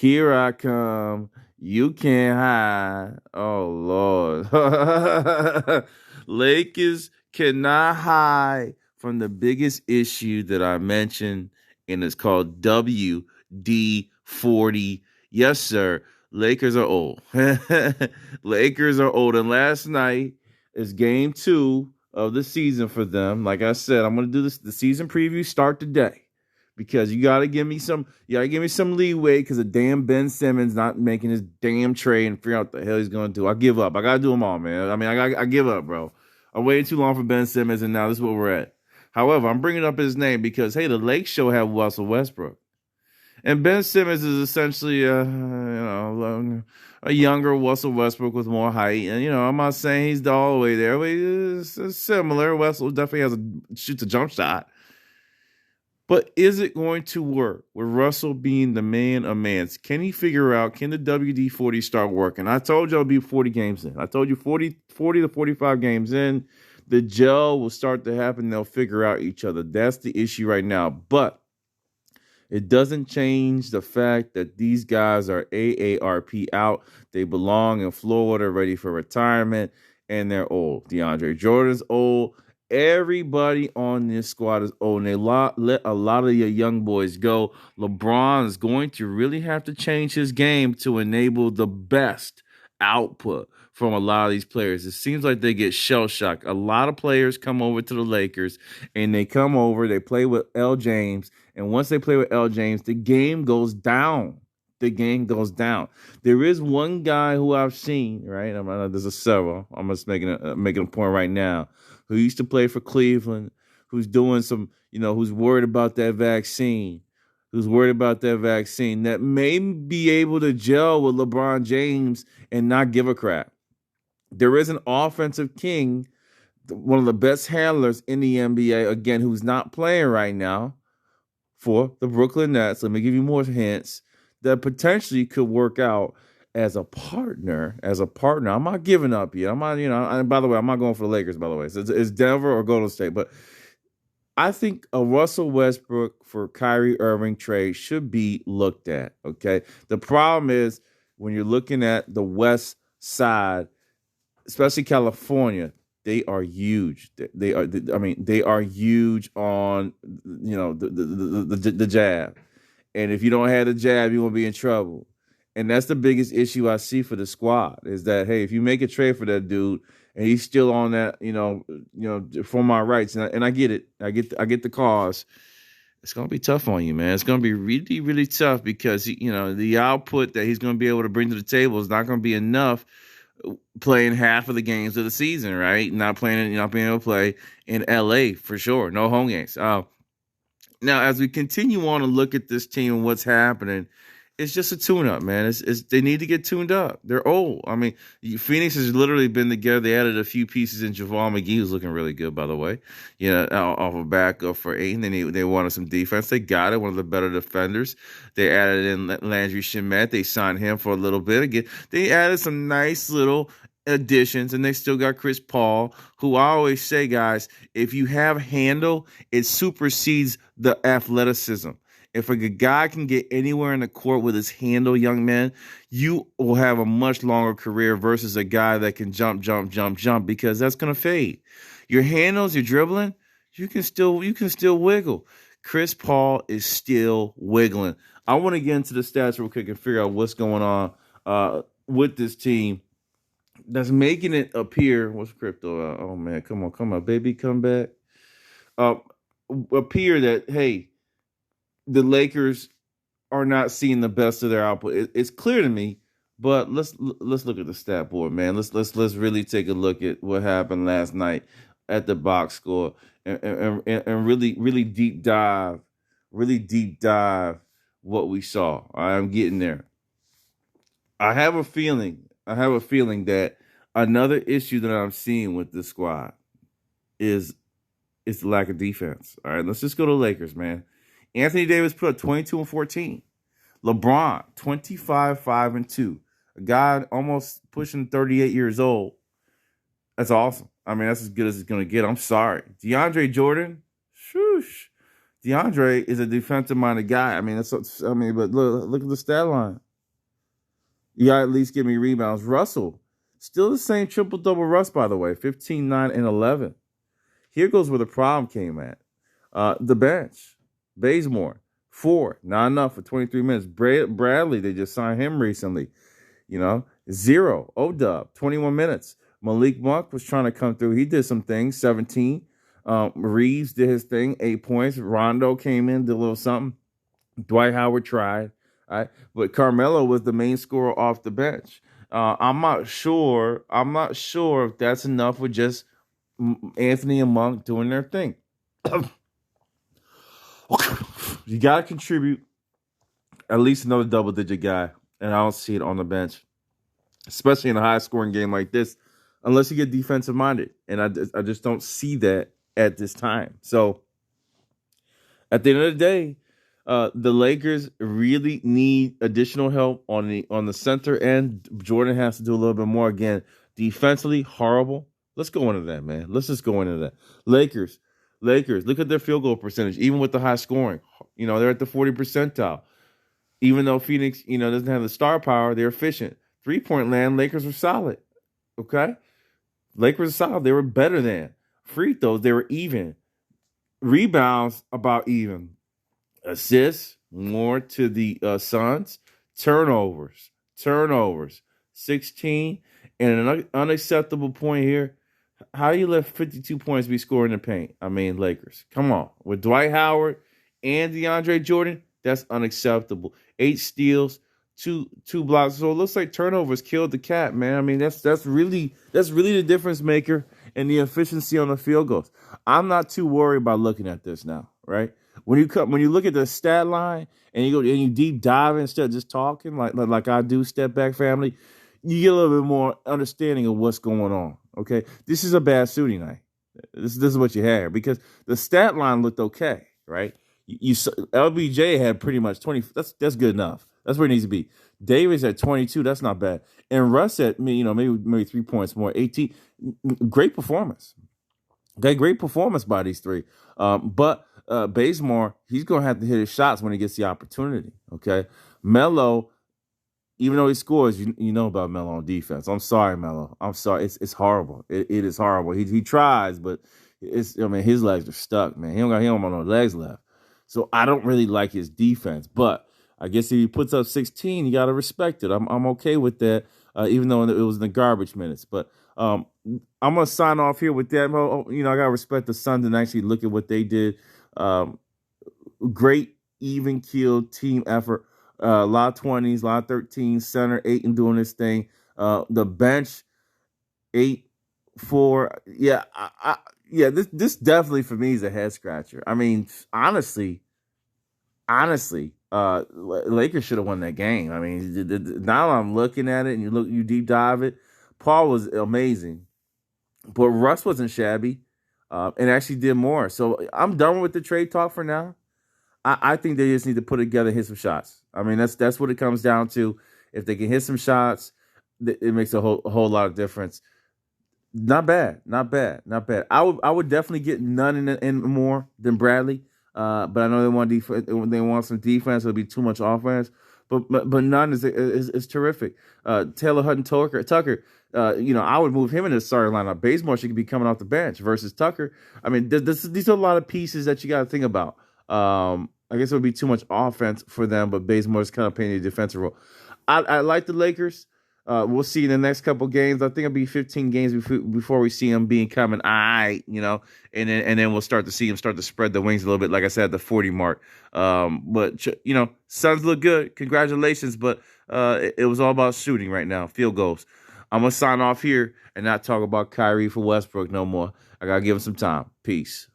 Here I come. You can't hide. Oh Lord. Lakers cannot hide from the biggest issue that I mentioned, and it's called WD-40. Yes, sir. Lakers are old. Lakers are old. And last night is game 2 of the season for them. Like I said, I'm gonna do this the season preview start today because you gotta give me some leeway because of damn Ben Simmons not making his damn trade and figure out what the hell he's gonna do. I give up. I gotta do them all, man. I mean, I give up, bro. I waited too long for Ben Simmons, and now this is where we're at. However, I'm bringing up his name because hey, the Lake Show had Russell Westbrook, and Ben Simmons is essentially a younger Russell Westbrook with more height. And I'm not saying he's all the way there, but it's similar. Westbrook definitely shoots a jump shot. But is it going to work with Russell being the man of mans? Can he figure out, can the WD-40 start working? I told you it'll be 40 games in. I told you 40 to 45 games in, the gel will start to happen. They'll figure out each other. That's the issue right now. But it doesn't change the fact that these guys are AARP out. They belong in Florida, ready for retirement, and they're old. DeAndre Jordan's old. Everybody on this squad is old, and they let a lot of your young boys go. LeBron is going to really have to change his game to enable the best output from a lot of these players. It seems like they get shell shocked. A lot of players come over to the Lakers, and they come over, they play with L. James, and once they play with L. James, the game goes down. The game goes down. There is one guy who I've seen, right? There's a several. I'm just making a point right now, who used to play for Cleveland, who's doing some, who's worried about that vaccine, that may be able to gel with LeBron James and not give a crap. There is an offensive king, one of the best handlers in the NBA, again, who's not playing right now for the Brooklyn Nets. Let me give you more hints that potentially could work out as a partner. I'm not giving up yet. I'm not, and by the way, I'm not going for the Lakers, by the way. It's Denver or Golden State. But I think a Russell Westbrook for Kyrie Irving trade should be looked at, okay? The problem is when you're looking at the West Side, especially California, they are huge. They are huge on, the jab. And if you don't have the jab, you're going to be in trouble. And that's the biggest issue I see for the squad is that, hey, if you make a trade for that dude and he's still on that, for my rights, and I get it. I get the cause. It's going to be tough on you, man. It's going to be really, really tough because, the output that he's going to be able to bring to the table is not going to be enough playing half of the games of the season, right? Not being able to play in LA for sure. No home games. Now, as we continue on and look at this team and what's happening, it's just a tune-up, man. They need to get tuned up. They're old. I mean, Phoenix has literally been together. They added a few pieces in. JaVale McGee, who's looking really good, by the way. Off a backup for Ayton. They wanted some defense. They got it. One of the better defenders. They added in Landry Shamet. They signed him for a little bit. Again, they added some nice little additions, and they still got Chris Paul, who I always say, guys, if you have handle, it supersedes the athleticism. If a guy can get anywhere in the court with his handle, young man, you will have a much longer career versus a guy that can jump, because that's going to fade. Your handles, your dribbling, you can still wiggle. Chris Paul is still wiggling. I want to get into the stats real quick and figure out what's going on with this team that's making it appear. What's crypto? Oh man, come on, baby, come back. Appear that hey, the Lakers are not seeing the best of their output. It's clear to me, but let's look at the stat board, man. Let's really take a look at what happened last night at the box score and really deep dive what we saw. I'm getting there. I have a feeling that another issue that I'm seeing with this squad is the lack of defense. All right, let's just go to the Lakers, man. Anthony Davis put up 22 and 14. LeBron, 25, 5 and 2. A guy almost pushing 38 years old. That's awesome. I mean, that's as good as it's going to get. I'm sorry. DeAndre Jordan, shoosh. DeAndre is a defensive-minded guy. I mean, but look at the stat line. You got to at least give me rebounds. Russell, still the same triple-double Russ, by the way, 15, 9, and 11. Here goes where the problem came at. The bench. Bazemore, 4, not enough for 23 minutes. Bradley, they just signed him recently. 0. O-Dub, 21 minutes. Malik Monk was trying to come through. He did some things, 17. Reeves did his thing, 8 points. Rondo came in, did a little something. Dwight Howard tried. All right? But Carmelo was the main scorer off the bench. I'm not sure if that's enough with just Anthony and Monk doing their thing. You got to contribute at least another double-digit guy, and I don't see it on the bench, especially in a high-scoring game like this, unless you get defensive-minded, and I just don't see that at this time. So at the end of the day, the Lakers really need additional help on the center end. Jordan has to do a little bit more. Again, defensively, horrible. Let's go into that, man. Let's just go into that. Lakers, look at their field goal percentage, even with the high scoring. They're at the 40 percentile. Even though Phoenix, doesn't have the star power, they're efficient. 3-point land, Lakers are solid. Okay? Lakers are solid. They were better than. Free throws, they were even. Rebounds, about even. Assists, more to the Suns. Turnovers, 16. And an unacceptable point here. How do you let 52 points be scored in the paint? I mean, Lakers. Come on. With Dwight Howard and DeAndre Jordan, that's unacceptable. 8 steals, two blocks. So it looks like turnovers killed the cat, man. I mean, that's really the difference maker in the efficiency on the field goals. I'm not too worried about looking at this now, right? When you look at the stat line and you deep dive instead of just talking like I do, Step Back Family, you get a little bit more understanding of what's going on. Okay, this is a bad shooting night. This is what you had because the stat line looked okay, right? LBJ had pretty much 20. That's good enough. That's where it needs to be. Davis at 22. That's not bad. And Russ at maybe 3 points more. 18. Great performance. Okay, great performance by these three. But Bazemore, he's gonna have to hit his shots when he gets the opportunity. Okay, Melo. Even though he scores, you know about Melo on defense. I'm sorry, Melo. I'm sorry. It's horrible. It is horrible. He tries, but his legs are stuck, man. He don't have no legs left. So I don't really like his defense. But I guess if he puts up 16, you gotta respect it. I'm okay with that, even though it was in the garbage minutes. But I'm gonna sign off here with that. I gotta respect the Suns and actually look at what they did. Great even keeled team effort. A lot of 20s, a lot of 13s, center 8 and doing this thing. The bench 8, 4. Yeah, This definitely for me is a head scratcher. I mean, honestly, Lakers should have won that game. I mean, now I'm looking at it and you deep dive it. Paul was amazing, but Russ wasn't shabby, and actually did more. So I'm done with the trade talk for now. I think they just need to put together and hit some shots. I mean, that's what it comes down to. If they can hit some shots, it makes a whole lot of difference. Not bad. I would definitely get none in more than Bradley. But I know they want some defense. It'll be too much offense. But none is terrific. Taylor Hutton Tucker. I would move him in the starting lineup. Bazemore should be coming off the bench versus Tucker. I mean, these are a lot of pieces that you got to think about. I guess it would be too much offense for them, but Bazemore's kind of playing a defensive role. I like the Lakers. We'll see in the next couple games. I think it'll be 15 games before we see them becoming all right, and then we'll start to see them start to spread the wings a little bit, like I said, at the 40 mark. But Suns look good. Congratulations, but it was all about shooting right now, field goals. I'm going to sign off here and not talk about Kyrie for Westbrook no more. I got to give him some time. Peace.